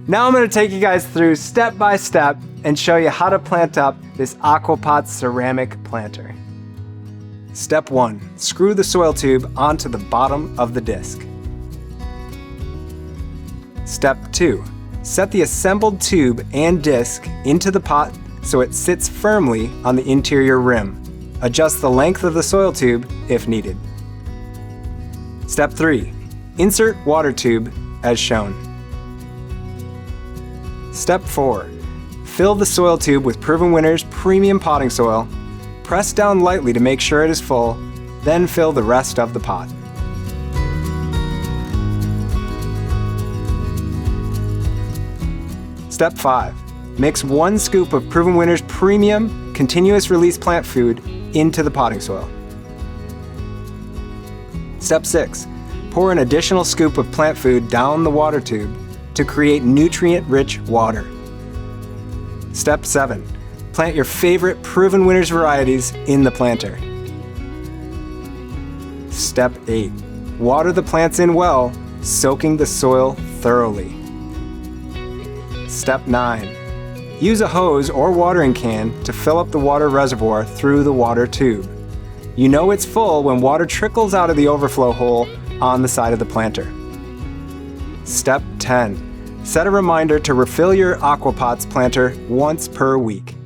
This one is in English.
Now I'm going to take you guys through step by step and show you how to plant up this AquaPot ceramic planter. Step 1. Screw the soil tube onto the bottom of the disc. Step 2. Set the assembled tube and disc into the pot so it sits firmly on the interior rim. Adjust the length of the soil tube if needed. Step 3. Insert water tube as shown. Step 4. Fill the soil tube with Proven Winners premium potting soil. Press down lightly to make sure it is full, then fill the rest of the pot. Step 5. Mix 1 scoop of Proven Winners premium continuous release plant food into the potting soil. Step 6. Pour an additional scoop of plant food down the water tube to create nutrient-rich water. Step 7. Plant your favorite Proven Winners varieties in the planter. Step 8. Water the plants in well, soaking the soil thoroughly. Step 9. Use a hose or watering can to fill up the water reservoir through the water tube. You know it's full when water trickles out of the overflow hole on the side of the planter. Step 10. Set a reminder to refill your AquaPots planter once per week.